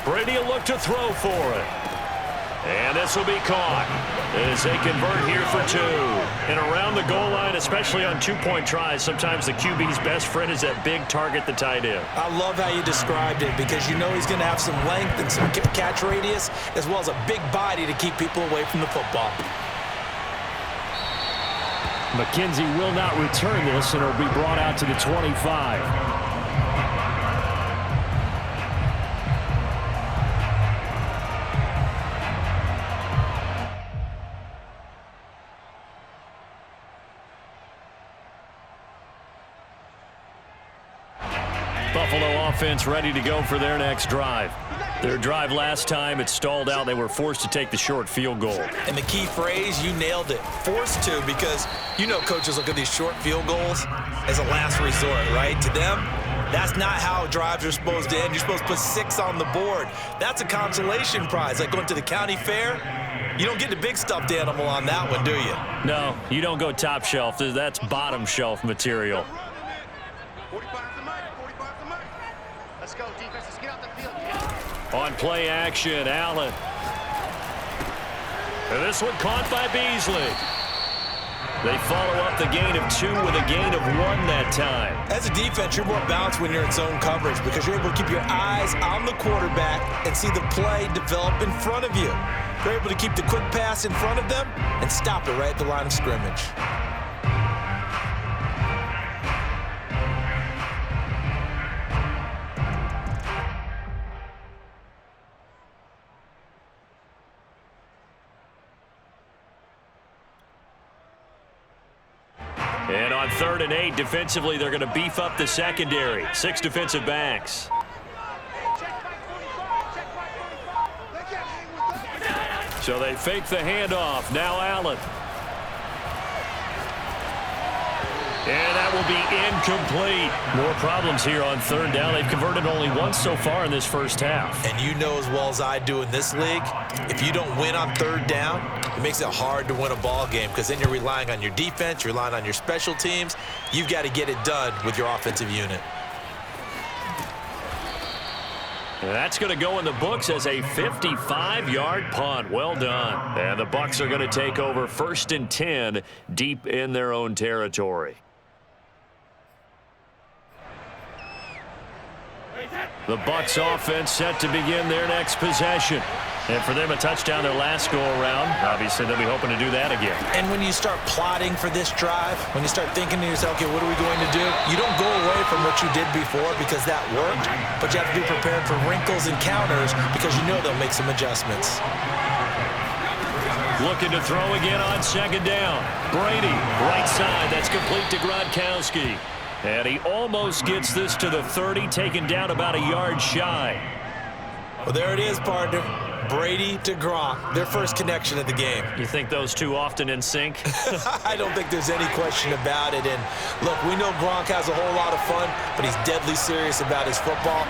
Brady will look to throw for it. And this will be caught as they convert here for 2. And around the goal line, especially on two-point tries, sometimes the QB's best friend is that big target, the tight end. I love how you described it because you know he's going to have some length and some catch radius as well as a big body to keep people away from the football. McKenzie will not return this, and it'll be brought out to the 25. Buffalo offense ready to go for their next drive. Their drive last time, it stalled out. They were forced to take the short field goal. And the key phrase, you nailed it, forced to, because you know coaches look at these short field goals as a last resort, right? To them, that's not how drives are supposed to end. You're supposed to put 6 on the board. That's a consolation prize, like going to the county fair. You don't get the big stuffed animal on that one, do you? No, you don't go top shelf. That's bottom shelf material. On play action, Allen. And this one caught by Beasley. They follow up the gain of 2 with a gain of 1 that time. As a defense, you're more balanced when you're in zone coverage because you're able to keep your eyes on the quarterback and see the play develop in front of you. You're able to keep the quick pass in front of them and stop it right at the line of scrimmage. And on 3rd and 8, defensively, they're going to beef up the secondary. 6 defensive backs. So they fake the handoff. Now Allen. And that will be incomplete. More problems here on 3rd down. They've converted only once so far in this first half. And you know as well as I do in this league, if you don't win on 3rd down, it makes it hard to win a ball game because then you're relying on your defense, you're relying on your special teams. You've got to get it done with your offensive unit. And that's going to go in the books as a 55-yard punt. Well done. And the Bucs are going to take over 1st and 10 deep in their own territory. The Bucs offense set to begin their next possession. And for them, a touchdown their last go-around. Obviously, they'll be hoping to do that again. And when you start plotting for this drive, when you start thinking to yourself, okay, what are we going to do? You don't go away from what you did before because that worked, but you have to be prepared for wrinkles and counters because you know they'll make some adjustments. Looking to throw again on 2nd down. Brady, right side. That's complete to Gronkowski. And he almost gets this to the 30, taken down about a yard shy. Well, there it is, partner. Brady to Gronk, their first connection of the game. You think those two often in sync? I don't think there's any question about it. And look, we know Gronk has a whole lot of fun, but he's deadly serious about his football,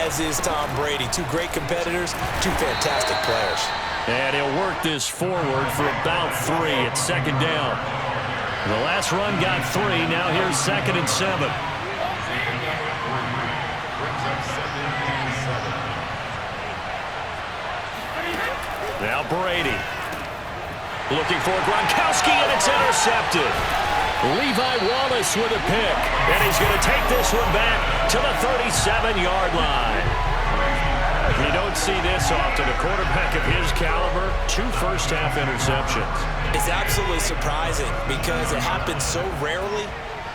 as is Tom Brady. 2 great competitors, 2 fantastic players. And he'll work this forward for about 3 at 2nd down. The last run got 3. Now here's 2nd and 7. Now Brady. Looking for Gronkowski, and it's intercepted. Levi Wallace with a pick. And he's going to take this one back to the 37-yard line. You don't see this often. A quarterback of his caliber, 2 first-half interceptions. It's absolutely surprising because it happens so rarely.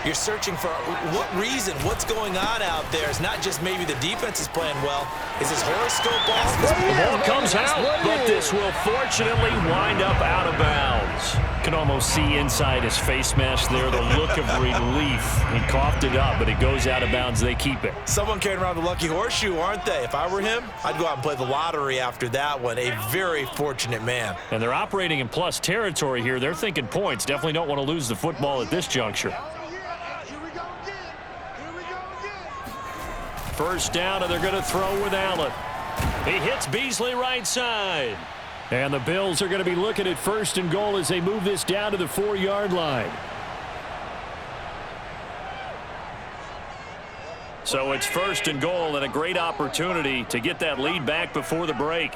You're searching for what reason, what's going on out there. It's not just maybe the defense is playing well. Is his horoscope off? The ball comes out, but this will fortunately wind up out of bounds. Can almost see inside his face mask there, the look of relief. He coughed it up, but it goes out of bounds. They keep it. Someone carrying around the lucky horseshoe, aren't they? If I were him, I'd go out and play the lottery after that one. A very fortunate man. And they're operating in plus territory here. They're thinking points. Definitely don't want to lose the football at this juncture. First down, and they're going to throw with Allen. He hits Beasley right side. And the Bills are going to be looking at 1st and goal as they move this down to the 4-yard line. So it's 1st and goal and a great opportunity to get that lead back before the break.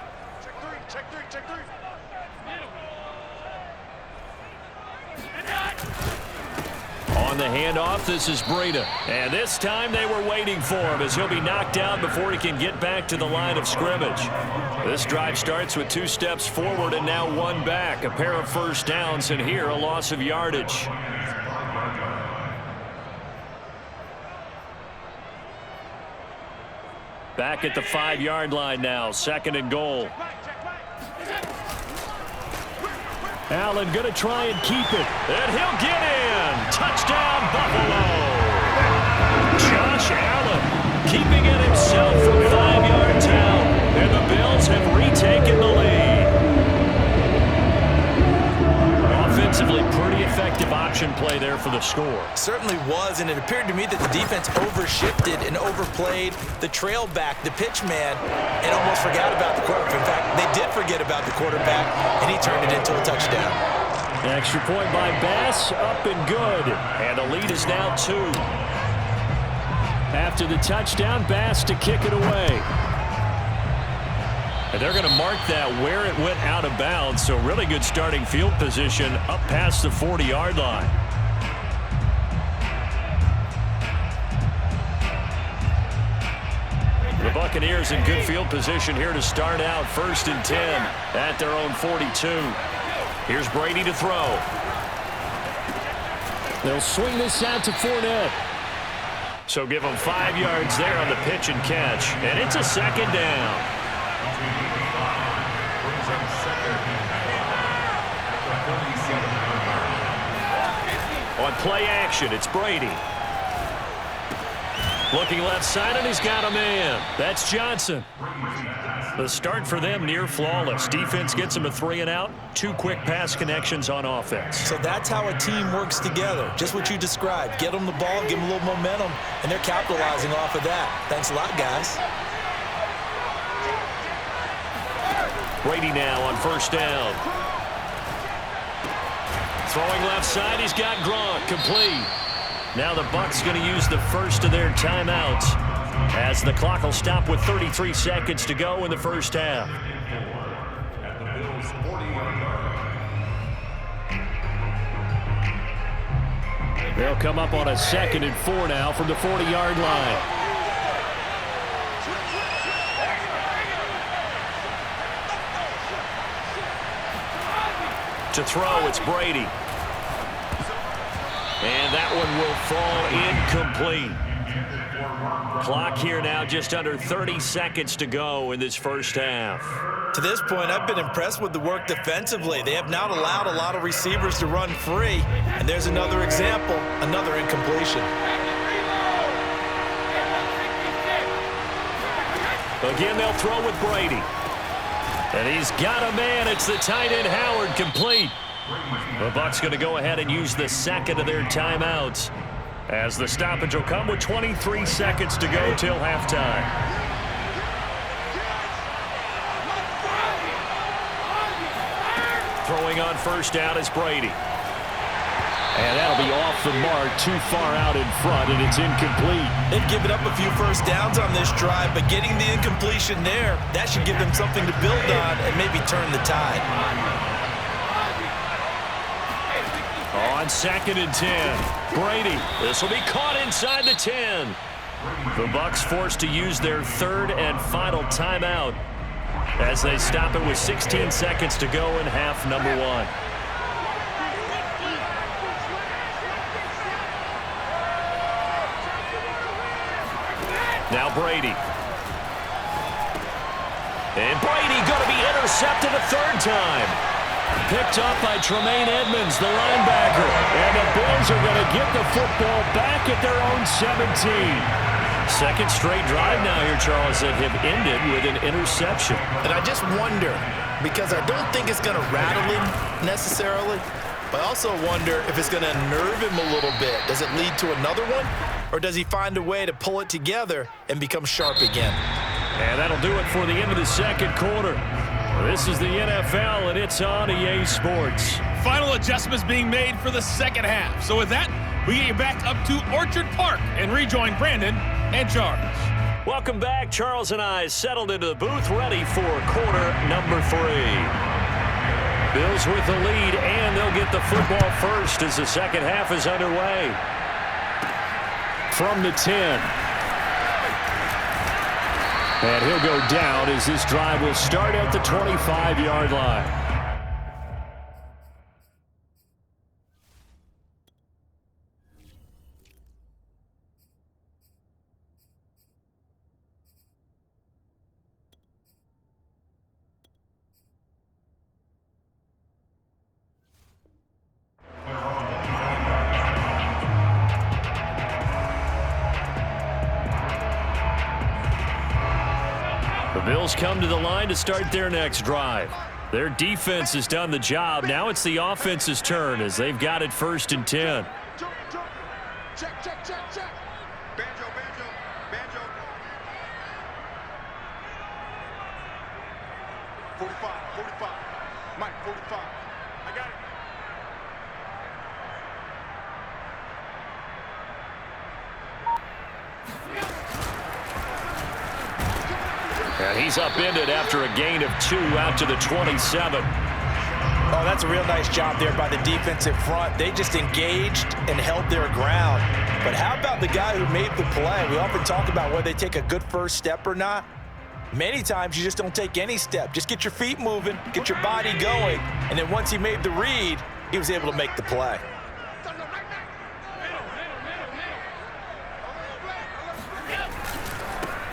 On the handoff, this is Breida. And this time they were waiting for him as he'll be knocked down before he can get back to the line of scrimmage. This drive starts with 2 steps forward and now 1 back. A pair of first downs, and here a loss of yardage. Back at the 5-yard line now, 2nd and goal. Allen going to try and keep it, and he'll get in. Touchdown, Buffalo. Josh Allen keeping it himself from 5 yards out, and the Bills have retaken the lead. Offensively, pretty effective option play there for the score. Certainly was, and it appeared to me that the defense overshifted and overplayed the trail back, the pitch man, and almost forgot about the quarterback. In fact, they did forget about the quarterback, and he turned it into a touchdown. Extra point by Bass, up and good. And the lead is now 2. After the touchdown, Bass to kick it away. And they're going to mark that where it went out of bounds, so really good starting field position up past the 40-yard line. The Buccaneers in good field position here to start out, 1st and 10 at their own 42. Here's Brady to throw. They'll swing this out to Fournette. So give them 5 yards there on the pitch and catch, and it's a 2nd down. On play action, it's Brady. Looking left side, and he's got a man. That's Johnson. The start for them near flawless. Defense gets them a 3 and out. 2 quick pass connections on offense. So that's how a team works together. Just what you described. Get them the ball, give them a little momentum, and they're capitalizing off of that. Thanks a lot, guys. Brady now on 1st down. Throwing left side, he's got Gronk, complete. Now the Bucs going to use the first of their timeouts as the clock will stop with 33 seconds to go in the first half. They'll come up on a 2nd and 4 now from the 40-yard line. To throw, it's Brady. And that one will fall incomplete. Clock here now just under 30 seconds to go in this first half. To this point, I've been impressed with the work defensively. They have not allowed a lot of receivers to run free. And there's another example, another incompletion. Again, they'll throw with Brady. And he's got a man. It's the tight end Howard, complete. The Bucs going to go ahead and use the 2nd of their timeouts as the stoppage will come with 23 seconds to go till halftime. Throwing on 1st down is Brady. And that'll be off the mark, too far out in front, and it's incomplete. They've given up a few first downs on this drive, but getting the incompletion there, that should give them something to build on and maybe turn the tide. On 2nd and 10, Brady. This will be caught inside the 10. The Bucs forced to use their 3rd and final timeout as they stop it with 16 seconds to go in half number 1. Now Brady. And Brady going to be intercepted a 3rd time. Picked up by Tremaine Edmonds, the linebacker. And the Bills are going to get the football back at their own 17. 2nd straight drive now here, Charles, that have ended with an interception. And I just wonder, because I don't think it's going to rattle him necessarily, but I also wonder if it's going to nerve him a little bit. Does it lead to another one? Or does he find a way to pull it together and become sharp again? And that'll do it for the end of the 2nd quarter. This is the NFL, and it's on EA Sports. Final adjustments being made for the 2nd half. So with that, We get you back up to Orchard Park and rejoin Brandon and Charles. Welcome back. Charles and I settled into the booth, ready for quarter number 3. Bills with the lead, and they'll get the football first as the second half is underway. From the 10. And he'll go down as this drive will start at the 25-yard line. The Bills come to the line to start their next drive. Their defense has done the job. Now it's the offense's turn as they've got it 1st and 10. Check, check, check, check. Banjo, banjo, banjo. 45, 45. Mike, 45. I got it. And he's upended after a gain of 2 out to the 27. Oh, that's a real nice job there by the defensive front. They just engaged and held their ground. But how about the guy who made the play? We often talk about whether they take a good first step or not. Many times you just don't take any step. Just get your feet moving, get your body going, and then once he made the read, he was able to make the play.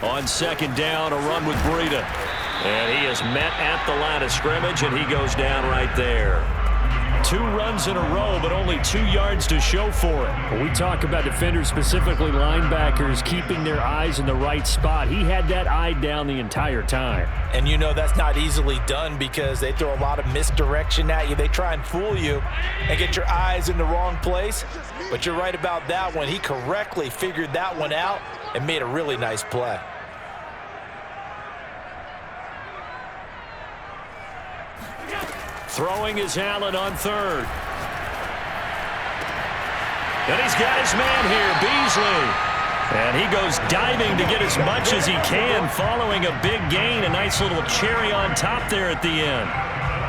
On 2nd down, a run with Breida. And he is met at the line of scrimmage, and he goes down right there. 2 runs in a row, but only 2 yards to show for it. When we talk about defenders, specifically linebackers, keeping their eyes in the right spot, he had that eye down the entire time. And you know that's not easily done because they throw a lot of misdirection at you. They try and fool you and get your eyes in the wrong place. But you're right about that one. He correctly figured that one out and made a really nice play. Throwing is Allen on 3rd. And he's got his man here, Beasley. And he goes diving to get as much as he can following a big gain. A nice little cherry on top there at the end.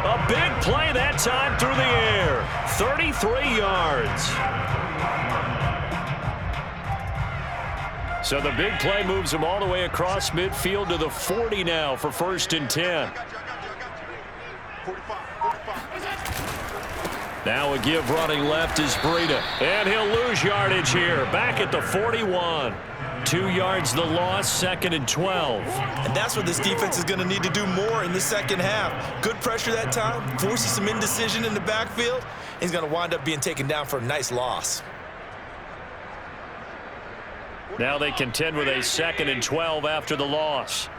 A big play that time through the air. 33 yards. So the big play moves him all the way across midfield to the 40 now for 1st and 10. 45. Now a give running left is Breida. And he'll lose yardage here. Back at the 41. 2 yards the loss, 2nd and 12. And that's what this defense is going to need to do more in the second half. Good pressure that time, forces some indecision in the backfield. He's going to wind up being taken down for a nice loss. Now they contend with a 2nd and 12 after the loss.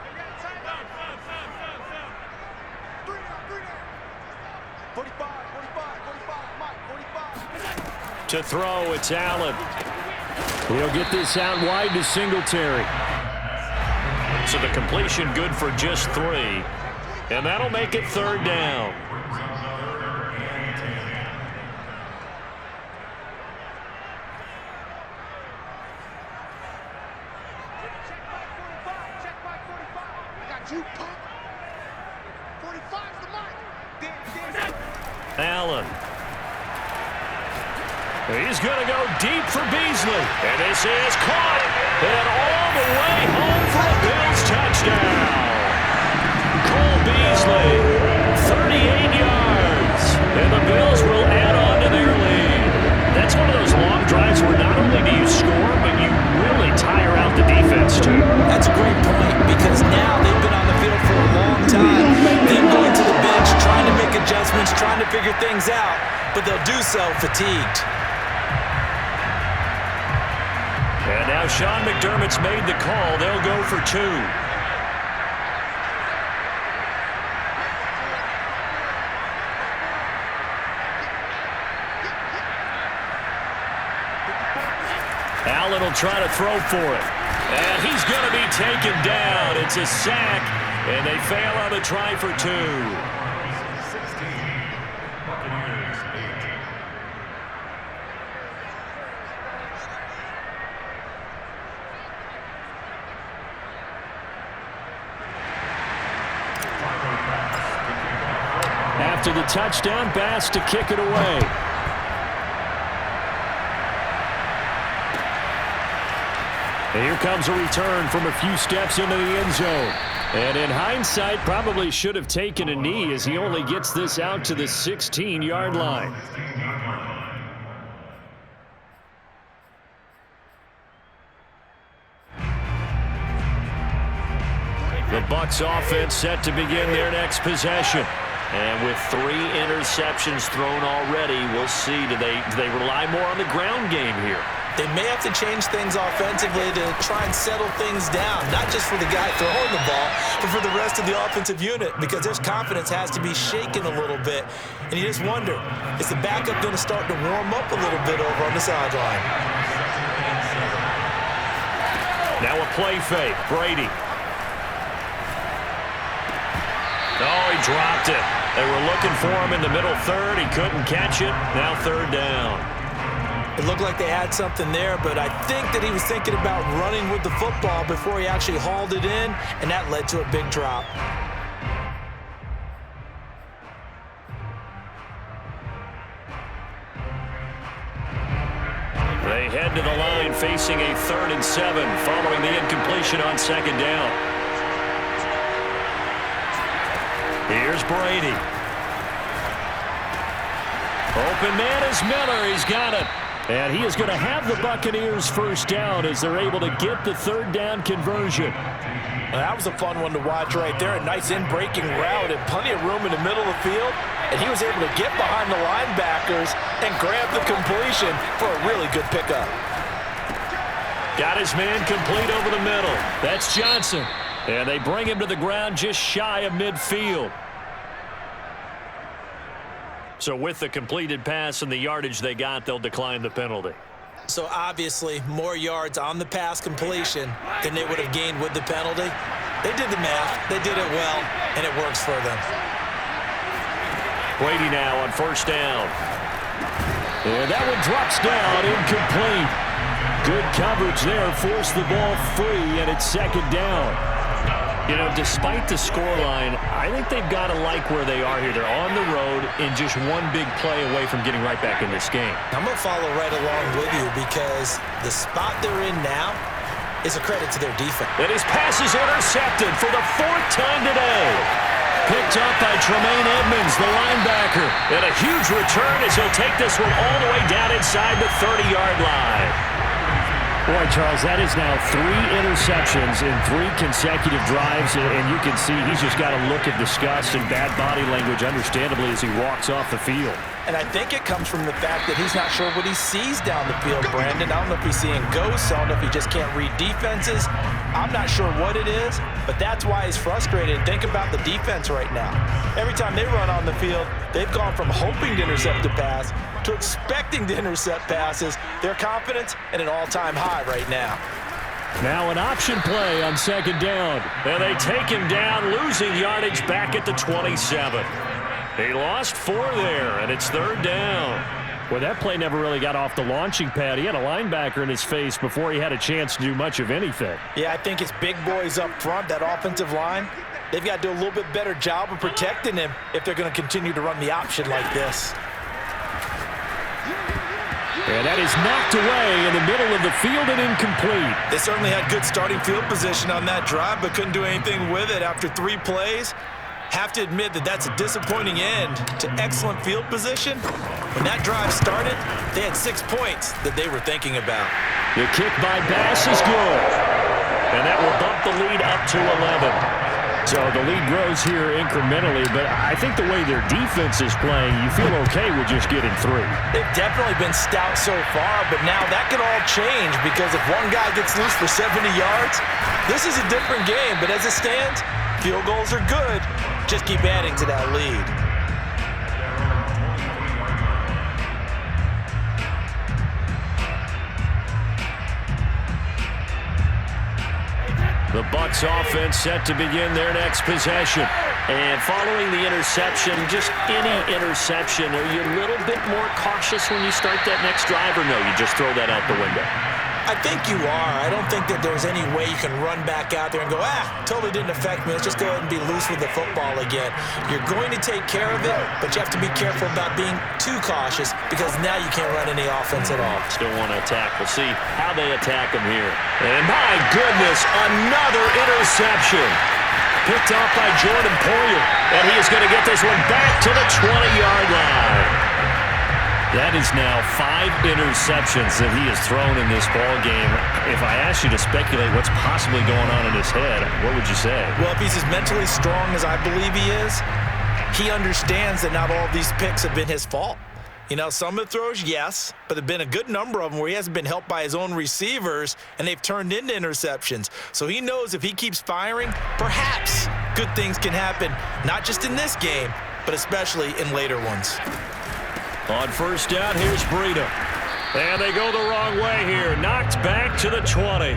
To throw, it's Allen. He'll get this out wide to Singletary. So the completion good for just 3. And that'll make it 3rd down. Allen. He's going to go deep for Beasley. And this is caught. And all the way home for a Bills touchdown. Cole Beasley, 38 yards. And the Bills will add on to their lead. That's one of those long drives where not only do you score, but you really tire out the defense too. That's a great point because now they've been on the field for a long time. Them going to the bench, trying to make adjustments, trying to figure things out, but they'll do so fatigued. And now Sean McDermott's made the call. They'll go for 2. Allen will try to throw for it. And he's going to be taken down. It's a sack, and they fail on the try for 2. after the touchdown pass to kick it away. And here comes a return from a few steps into the end zone. And in hindsight, probably should have taken a knee as he only gets this out to the 16-yard line. The Bucs offense set to begin their next possession. And with 3 interceptions thrown already, we'll see. Do they rely more on the ground game here? They may have to change things offensively to try and settle things down, not just for the guy throwing the ball, but for the rest of the offensive unit, because their confidence has to be shaken a little bit. And you just wonder, is the backup going to start to warm up a little bit over on the sideline? Now a play fake. Brady. Oh, he dropped it. They were looking for him in the middle third. He couldn't catch it. Now 3rd down. It looked like they had something there, but I think that he was thinking about running with the football before he actually hauled it in, and that led to a big drop. They head to the line facing a 3rd and 7 following the incompletion on 2nd down. Here's Brady. Open man is Miller. He's got it. And he is going to have the Buccaneers first down as they're able to get the 3rd down conversion. Well, that was a fun one to watch right there. A nice in-breaking route and plenty of room in the middle of the field. And he was able to get behind the linebackers and grab the completion for a really good pickup. Got his man complete over the middle. That's Johnson. And they bring him to the ground just shy of midfield. So with the completed pass and the yardage they got, they'll decline the penalty. So obviously more yards on the pass completion than they would have gained with the penalty. They did the math. They did it well, and it works for them. Brady now on 1st down. And that one drops down, incomplete. Good coverage there, forced the ball free, and it's 2nd down. You know, despite the scoreline, I think they've got to like where they are here. They're on the road and just one big play away from getting right back in this game. I'm going to follow right along with you because the spot they're in now is a credit to their defense. And his pass is intercepted for the 4th time today. Picked up by Tremaine Edmonds, the linebacker. And a huge return as he'll take this one all the way down inside the 30-yard line. Boy, Charles, that is now 3 interceptions in 3 consecutive drives, and you can see he's just got a look of disgust and bad body language, understandably, as he walks off the field. And I think it comes from the fact that he's not sure what he sees down the field, Brandon. I don't know if he's seeing ghosts. I don't know if he just can't read defenses. I'm not sure what it is, but that's why he's frustrated. Think about the defense right now. Every time they run on the field, they've gone from hoping to intercept a pass to expecting to intercept passes. Their confidence at an all-time high right now. Now an option play on 2nd down. And they take him down, losing yardage back at the 27. He lost 4 there, and it's 3rd down. Well, that play never really got off the launching pad. He had a linebacker in his face before he had a chance to do much of anything. Yeah, I think it's big boys up front, that offensive line. They've got to do a little bit better job of protecting him if they're going to continue to run the option like this. And that is knocked away in the middle of the field and incomplete. They certainly had good starting field position on that drive, but couldn't do anything with it after 3 plays. Have to admit that that's a disappointing end to excellent field position. When that drive started, they had 6 points that they were thinking about. The kick by Bass is good. And that will bump the lead up to 11. So the lead grows here incrementally, but I think the way their defense is playing, you feel okay with just getting 3. They've definitely been stout so far, but now that could all change because if one guy gets loose for 70 yards, this is a different game. But as it stands, field goals are good. Just keep adding to that lead. The Bucs offense set to begin their next possession. And following the interception, just any interception, are you a little bit more cautious when you start that next drive, or no, you just throw that out the window? I think you are. I don't think that there's any way you can run back out there and go, totally didn't affect me. Let's just go ahead and be loose with the football again. You're going to take care of it, but you have to be careful about being too cautious because now you can't run any offense at all. Still want to attack. We'll see how they attack him here. And my goodness, another interception. Picked off by Jordan Poyer, and he is going to get this one back to the 20-yard line. That is now 5 interceptions that he has thrown in this ball game. If I asked you to speculate what's possibly going on in his head, what would you say? Well, if he's as mentally strong as I believe he is, he understands that not all of these picks have been his fault. You know, some of the throws, yes, but there have been a good number of them where he hasn't been helped by his own receivers, and they've turned into interceptions. So he knows if he keeps firing, perhaps good things can happen, not just in this game, but especially in later ones. On first down, here's Breida. And they go the wrong way here. Knocked back to the 20.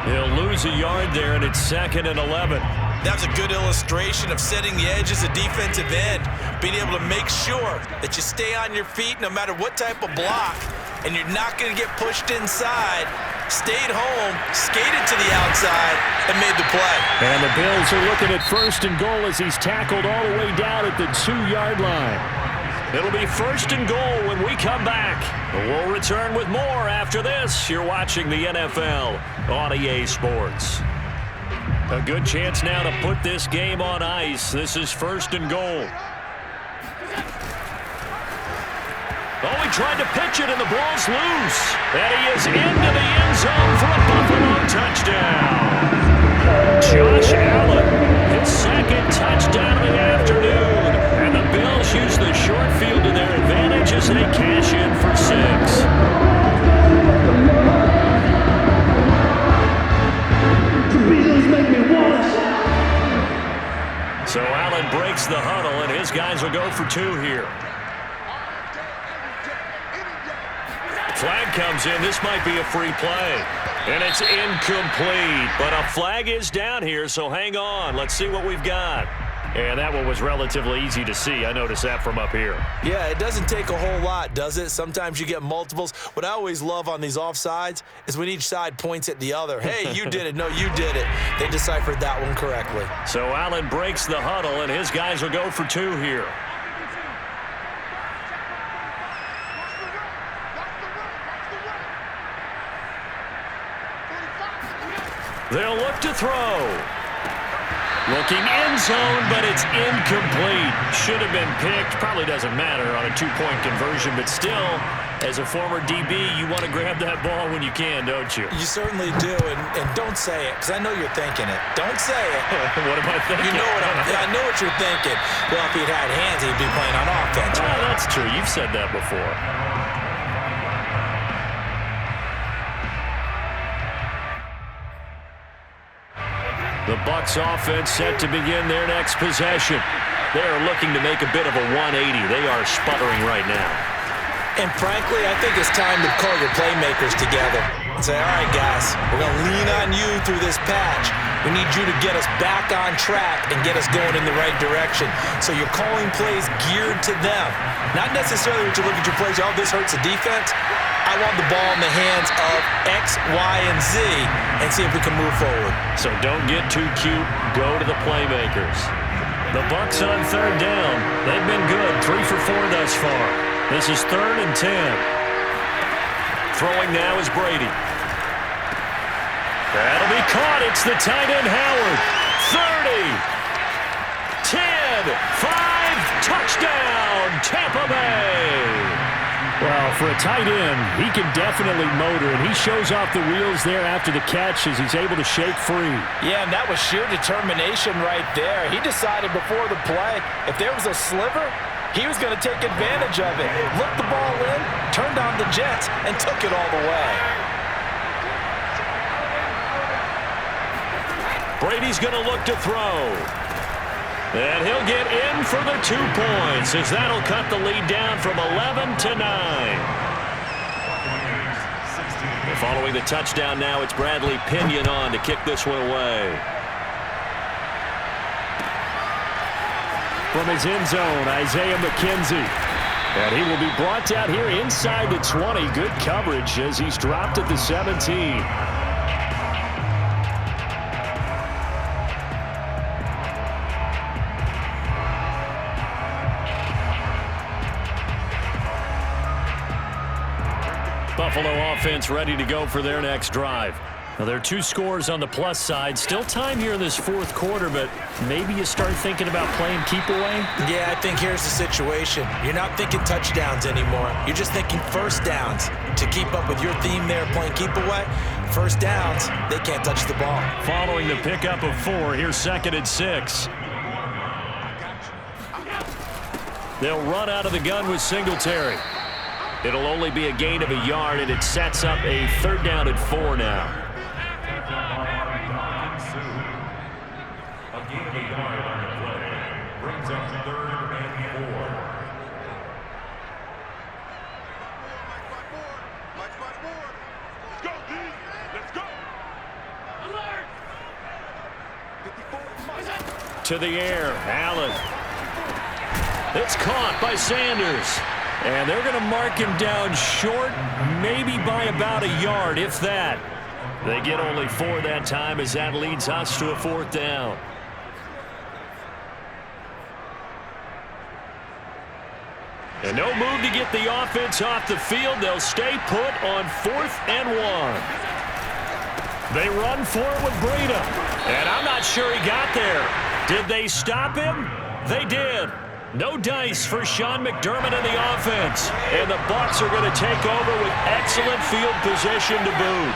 He'll lose a yard there, and it's 2nd and 11. That was a good illustration of setting the edge as a defensive end, being able to make sure that you stay on your feet no matter what type of block, and you're not going to get pushed inside. Stayed home, skated to the outside, and made the play. And the Bills are looking at 1st and goal as he's tackled all the way down at the 2-yard line. It'll be 1st and goal when we come back. We'll return with more after this. You're watching the NFL on EA Sports. A good chance now to put this game on ice. This is 1st and goal. Oh, he tried to pitch it, and the ball's loose. And he is into the end zone for a Buffalo touchdown. Josh Allen, his 2nd touchdown of the afternoon. And the Bills use the short field to their advantage as they cash in for 6. So Allen breaks the huddle, and his guys will go for 2 here. Flag comes in. This might be a free play. And it's incomplete. But a flag is down here, so hang on. Let's see what we've got. And that one was relatively easy to see. I noticed that from up here. Yeah, it doesn't take a whole lot, does it? Sometimes you get multiples. What I always love on these offsides is when each side points at the other. Hey, you did it. No, you did it. They deciphered that one correctly. So Allen breaks the huddle, and his guys will go for 2 here. They'll look to throw. Looking end zone, but it's incomplete. Should have been picked. Probably doesn't matter on a 2-point conversion, but still, as a former DB, you want to grab that ball when you can, don't you? You certainly do, and don't say it, because I know you're thinking it. Don't say it. What am I thinking? You know I know what you're thinking. Well, if he'd had hands, he'd be playing on offense. Oh, that's true. You've said that before. The Bucs offense set to begin their next possession. They are looking to make a bit of a 180. They are sputtering right now. And frankly, I think it's time to call your playmakers together and say, all right, guys, we're going to lean on you through this patch. We need you to get us back on track and get us going in the right direction. So you're calling plays geared to them. Not necessarily when you look at your plays, oh, this hurts the defense. I want the ball in the hands of X, Y, and Z and see if we can move forward. So don't get too cute. Go to the playmakers. The Bucs on 3rd down. They've been good. 3 for 4 thus far. This is 3rd and 10. Throwing now is Brady. That'll be caught. It's the tight end, Howard. 30, 10, 5, touchdown, Tampa Bay. Well, for a tight end, he can definitely motor, and he shows off the wheels there after the catch as he's able to shake free. Yeah, and that was sheer determination right there. He decided before the play, if there was a sliver, he was going to take advantage of it. Looked the ball in, turned on the jets, and took it all the way. Brady's going to look to throw. And he'll get in for the 2 points as that'll cut the lead down from 11 to 9. Following the touchdown now, it's Bradley Pinion on to kick this one away. From his end zone, Isaiah McKenzie. And he will be brought down here inside the 20. Good coverage as he's dropped at the 17. Buffalo offense ready to go for their next drive. Now, there are 2 scores on the plus side. Still time here in this fourth quarter, but maybe you start thinking about playing keep away? Yeah, I think here's the situation. You're not thinking touchdowns anymore. You're just thinking first downs. To keep up with your theme there, playing keep away, first downs, they can't touch the ball. Following the pickup of 4, here's 2nd and 6. They'll run out of the gun with Singletary. It'll only be a gain of a yard, and it sets up a 3rd down and 4 now. To the air, Allen. It's caught by Sanders. And they're going to mark him down short, maybe by about a yard, if that. They get only 4 that time as that leads us to a 4th down. And no move to get the offense off the field. They'll stay put on 4th and 1. They run for it with Breida. And I'm not sure he got there. Did they stop him? They did. No dice for Sean McDermott and the offense. And the Bucs are going to take over with excellent field position to boot.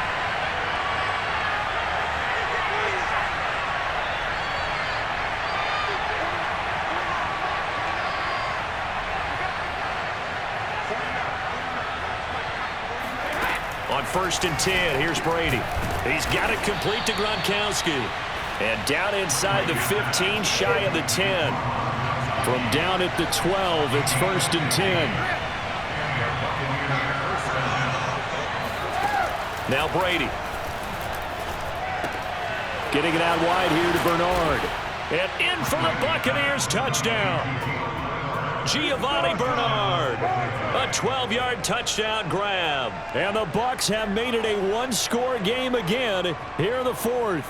On 1st and 10, here's Brady. He's got it complete to Gronkowski. And down inside the 15, shy of the 10. From down at the 12, it's 1st and 10. Now Brady. Getting it out wide here to Bernard. And in for the Buccaneers touchdown. Giovanni Bernard. A 12-yard touchdown grab. And the Bucs have made it a 1-score game again here in the 4th.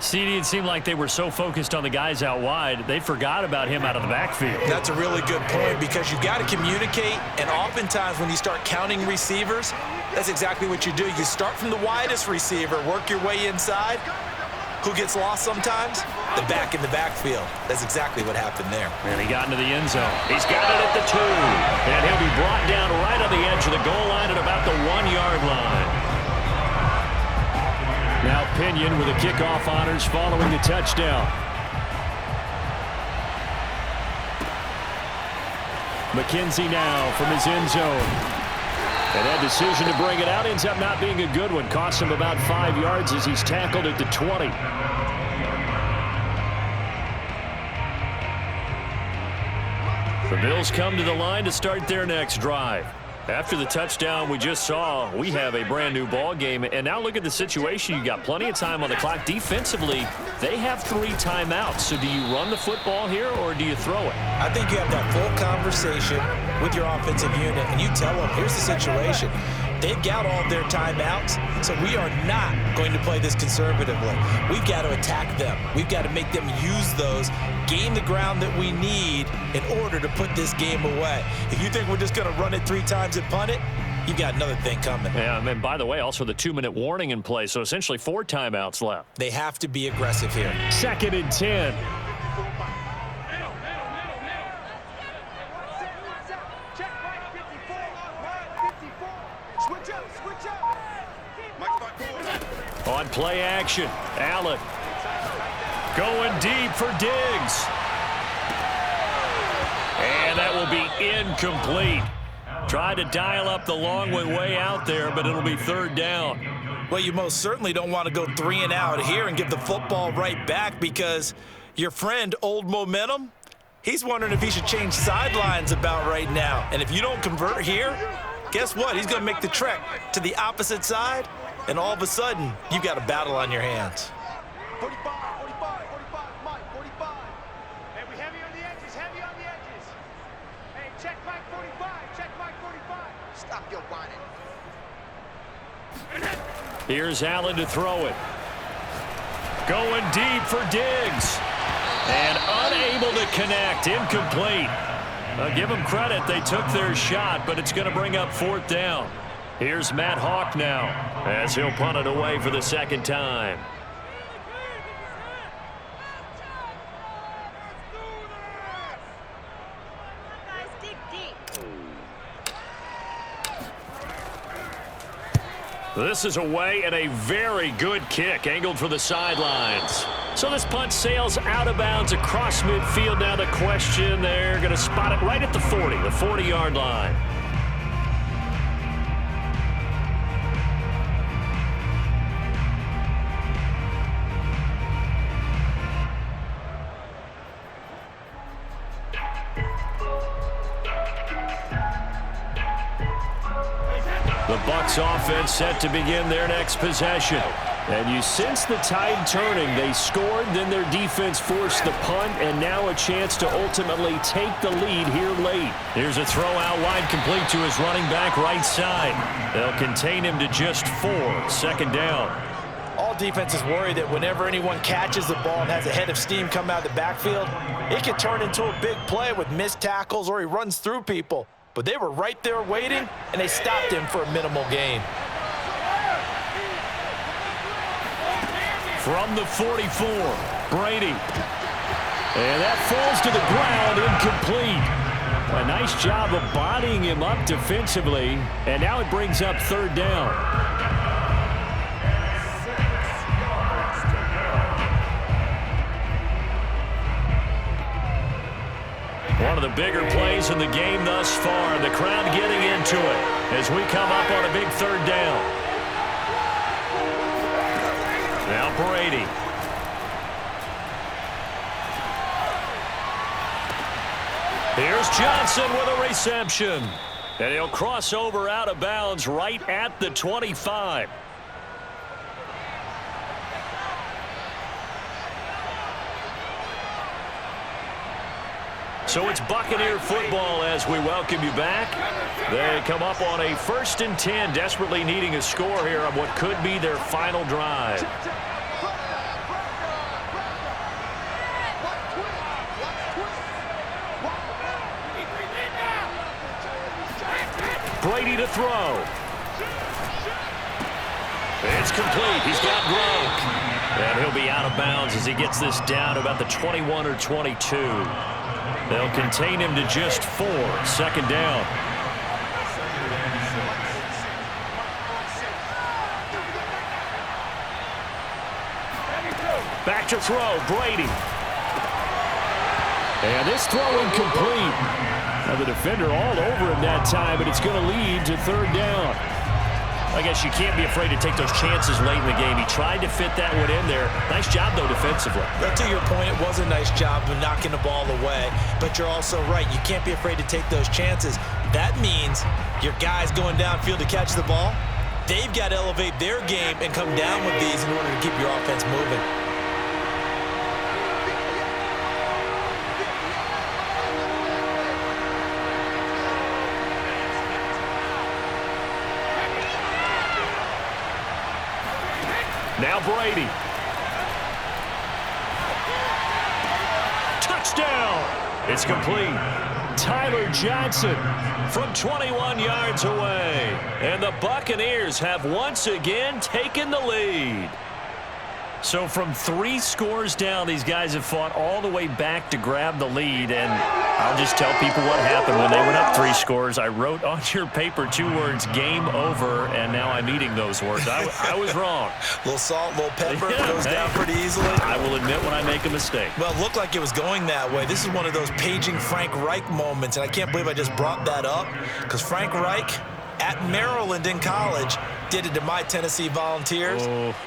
CD, it seemed like they were so focused on the guys out wide, they forgot about him out of the backfield. That's a really good point because you got to communicate, and oftentimes when you start counting receivers, that's exactly what you do. You start from the widest receiver, work your way inside. Who gets lost sometimes? The back in the backfield. That's exactly what happened there. And he got into the end zone. He's got it at the 2. And he'll be brought down right on the edge of the goal line at about the 1-yard line. Now Pinion with the kickoff honors following the touchdown. McKenzie now from his end zone. And that decision to bring it out ends up not being a good one. Costs him about 5 yards as he's tackled at the 20. The Bills come to the line to start their next drive. After the touchdown we just saw, we have a brand new ball game. And now look at the situation. You got plenty of time on the clock. Defensively, they have 3 timeouts. So do you run the football here or do you throw it? I think you have that full conversation with your offensive unit, and you tell them, here's the situation. They've got all their timeouts, so we are not going to play this conservatively. We've got to attack them. We've got to make them use those, gain the ground that we need in order to put this game away. If you think we're just going to run it 3 times and punt it, you've got another thing coming. Yeah, and by the way, also the 2-minute warning in play, so essentially 4 timeouts left. They have to be aggressive here. 2nd and 10. On play action, Allen going deep for Diggs. And that will be incomplete. Tried to dial up the long way out there, but it'll be 3rd down. Well, you most certainly don't want to go 3 and out here and give the football right back because your friend, Old Momentum, he's wondering if he should change sidelines about right now. And if you don't convert here, guess what? He's going to make the trek to the opposite side, and all of a sudden, you've got a battle on your hands. 45, 45, 45, Mike, 45. Hey, we heavy on the edges, heavy on the edges. Here's Allen to throw it. Going deep for Diggs. And unable to connect. Incomplete. Give them credit. They took their shot, but it's going to bring up 4th down. Here's Matt Hawk now as he'll punt it away for the 2nd time. This is away and a very good kick angled for the sidelines. So this punt sails out of bounds across midfield. Now the question, they're going to spot it right at the 40, the 40-yard line. The Bucs offense set to begin their next possession. And you sense the tide turning. They scored, then their defense forced the punt, and now a chance to ultimately take the lead here late. Here's a throw out wide, complete to his running back right side. They'll contain him to just 4. 2nd down. All defenses worry that whenever anyone catches the ball and has a head of steam come out of the backfield, it can turn into a big play with missed tackles or he runs through people. But they were right there waiting, and they stopped him for a minimal gain. From the 44, Brady. And that falls to the ground, incomplete. A nice job of bodying him up defensively, and now it brings up 3rd down. One of the bigger plays in the game thus far. The crowd getting into it as we come up on a big 3rd down. Now Brady. Here's Johnson with a reception. And he'll cross over out of bounds right at the 25. So it's Buccaneer football as we welcome you back. They come up on a 1st and 10, desperately needing a score here on what could be their final drive. Brady to throw. It's complete. He's got Gronk. And he'll be out of bounds as he gets this down to about the 21 or 22. They'll contain him to just 4. 2nd down. Back to throw, Brady. And this throw incomplete. Now the defender all over him that time, but it's going to lead to 3rd down. I guess you can't be afraid to take those chances late in the game. He tried to fit that one in there. Nice job, though, defensively. But to your point, it was a nice job of knocking the ball away. But you're also right. You can't be afraid to take those chances. That means your guys going downfield to catch the ball, they've got to elevate their game and come down with these in order to keep your offense moving. Now Brady. Touchdown. It's complete. Tyler Johnson from 21 yards away. And the Buccaneers have once again taken the lead. So from 3 scores down, these guys have fought all the way back to grab the lead. And I'll just tell people what happened when they went up 3 scores. I wrote on your paper 2 words, game over, and now I'm eating those words. I was wrong. A little salt, a little pepper, goes down pretty easily. I will admit when I make a mistake. Well, it looked like it was going that way. This is one of those paging Frank Reich moments, and I can't believe I just brought that up because Frank Reich at Maryland in college did it to my Tennessee Volunteers,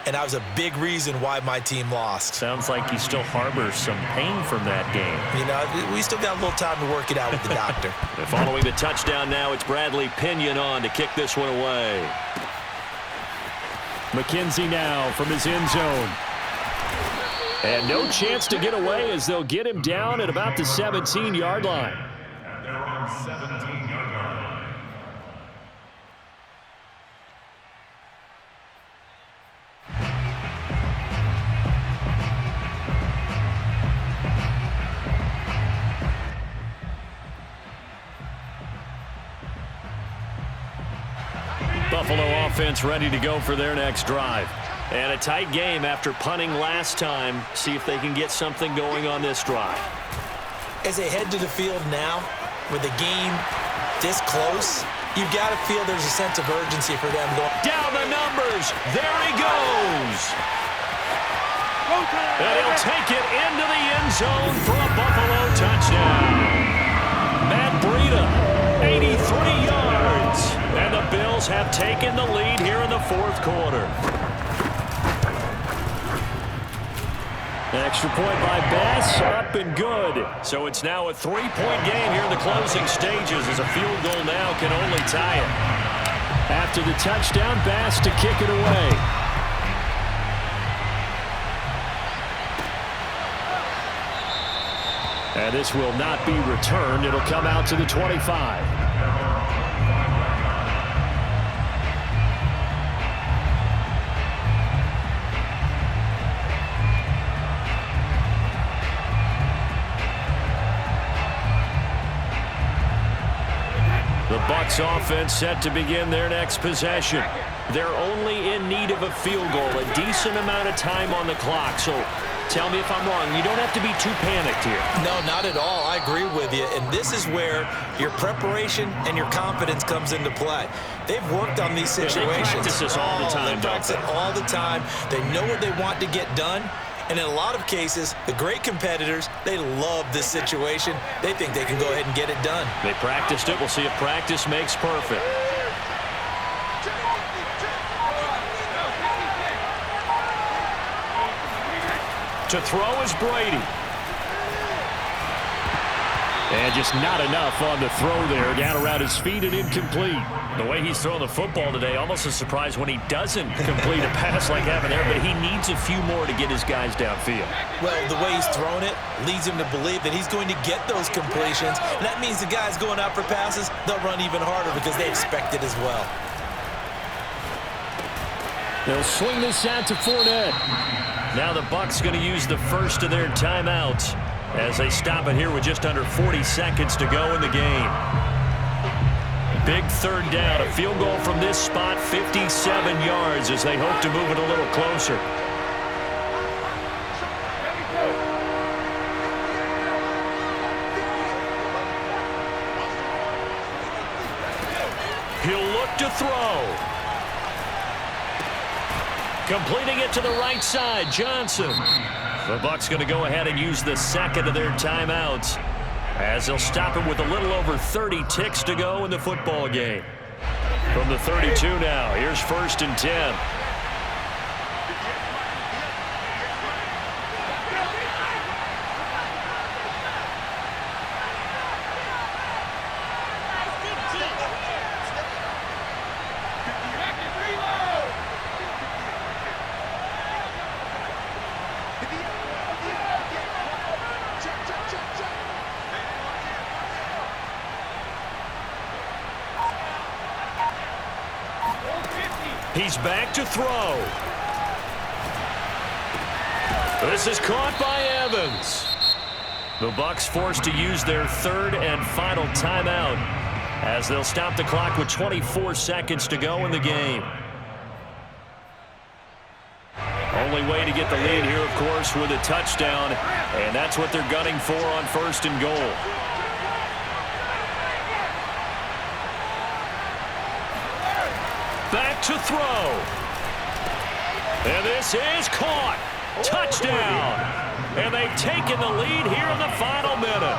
and I was a big reason why my team lost. Sounds like you still harbor some pain from that game. You know, we still got a little time to work it out with the doctor. Following the touchdown now, it's Bradley Pinion on to kick this one away. McKenzie now from his end zone. And no chance to get away as they'll get him down at about the 17-yard line. offense ready to go for their next drive. And a tight game after punting last time. See if they can get something going on this drive. As they head to the field now, with the game this close, you've got to feel there's a sense of urgency for them going. Down the numbers. There he goes. And he'll take it into the end zone for a Buffalo touchdown. Matt Breida, 83 yards. And the Bills have taken the lead here in the fourth quarter. An extra point by Bass, up and good. So it's now a 3-point game here in the closing stages as a field goal now can only tie it. After the touchdown, Bass to kick it away. And this will not be returned. It'll come out to the 25. The Bucs offense set to begin their next possession. They're only in need of a field goal, a decent amount of time on the clock. So tell me if I'm wrong. You don't have to be too panicked here. No, not at all. I agree with you. And this is where your preparation and your confidence comes into play. They've worked on these situations. They practice this all the time. They practice it all the time. They know what they want to get done. And in a lot of cases, the great competitors, they love this situation. They think they can go ahead and get it done. They practiced it. We'll see if practice makes perfect. To throw is Brady. And just not enough on the throw there. Down around his feet and incomplete. The way he's throwing the football today, almost a surprise when he doesn't complete a pass like having there, but he needs a few more to get his guys downfield. Well, the way he's thrown it leads him to believe that he's going to get those completions. And that means the guys going out for passes, they'll run even harder because they expect it as well. They'll swing this out to Fournette. Now the Bucs going to use the first of their timeouts as they stop it here with just under 40 seconds to go in the game. Big third down, a field goal from this spot, 57 yards as they hope to move it a little closer. He'll look to throw. Completing it to the right side, Johnson. The Bucs going to go ahead and use the second of their timeouts as they'll stop it with a little over 30 ticks to go in the football game. From the 32 now, here's 1st and 10. He's back to throw. This is caught by Evans. The Bucs forced to use their third and final timeout as they'll stop the clock with 24 seconds to go in the game. Only way to get the lead here, of course, with a touchdown, and that's what they're gunning for on 1st and goal. Back to throw. And this is caught. Touchdown. And they've taken the lead here in the final minute.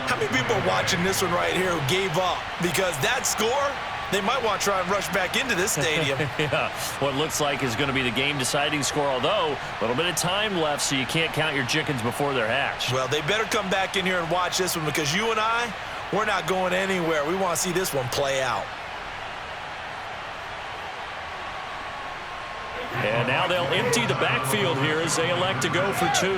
How many people are watching this one right here who gave up? Because that score, they might want to try and rush back into this stadium. Yeah, what looks like is going to be the game-deciding score, although a little bit of time left, so you can't count your chickens before they're hatched. Well, they better come back in here and watch this one because you and I, we're not going anywhere. We want to see this one play out. And now they'll empty the backfield here as they elect to go for 2.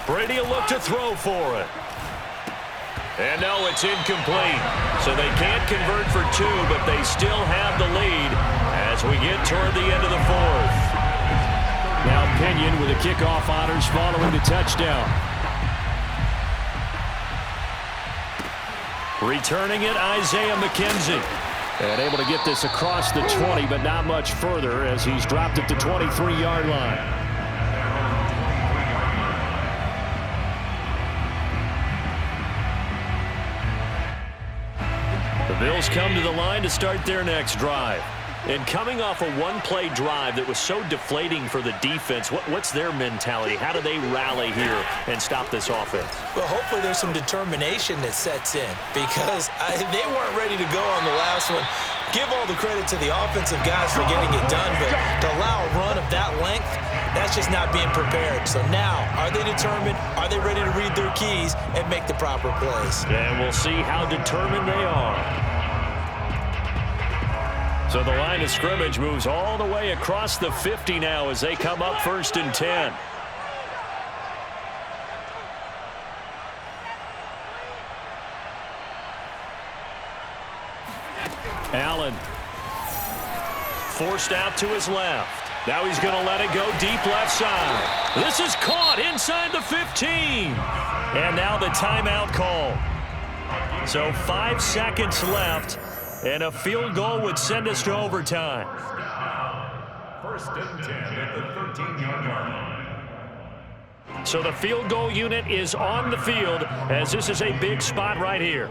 Brady will look to throw for it. And no, it's incomplete. So they can't convert for 2, but they still have the lead as we get toward the end of the fourth. Now Pinion with the kickoff honors following the touchdown. Returning it, Isaiah McKenzie. And able to get this across the 20, but not much further as he's dropped at the 23-yard line. The Bills come to the line to start their next drive. And coming off a one-play drive that was so deflating for the defense, what's their mentality? How do they rally here and stop this offense? Well, hopefully there's some determination that sets in because they weren't ready to go on the last one. Give all the credit to the offensive guys for getting it done, but to allow a run of that length, that's just not being prepared. So now, are they determined? Are they ready to read their keys and make the proper plays? And we'll see how determined they are. So the line of scrimmage moves all the way across the 50 now as they come up 1st and 10. Allen forced out to his left. Now he's going to let it go deep left side. This is caught inside the 15. And now the timeout call. So 5 seconds left. And a field goal would send us to overtime. 1st and 10 at the 13-yard line. So the field goal unit is on the field as this is a big spot right here.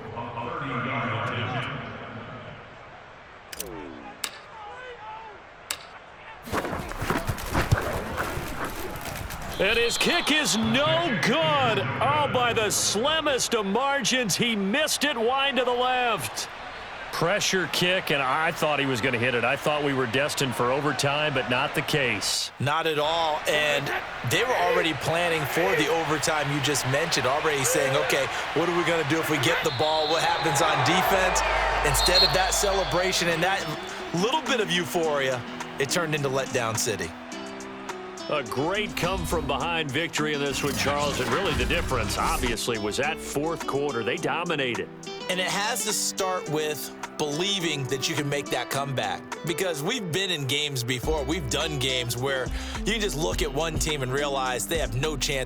And his kick is no good. Oh, by the slimmest of margins, he missed it wide to the left. Pressure kick, and I thought he was going to hit it. I thought we were destined for overtime, but not the case. Not at all, and they were already planning for the overtime you just mentioned, already saying, okay, what are we going to do if we get the ball? What happens on defense? Instead of that celebration and that little bit of euphoria, it turned into letdown city. A great come-from-behind victory in this one, Charles, and really the difference, obviously, was that 4th quarter. They dominated. And it has to start with believing that you can make that comeback. Because we've been in games before. We've done games where you just look at one team and realize they have no chance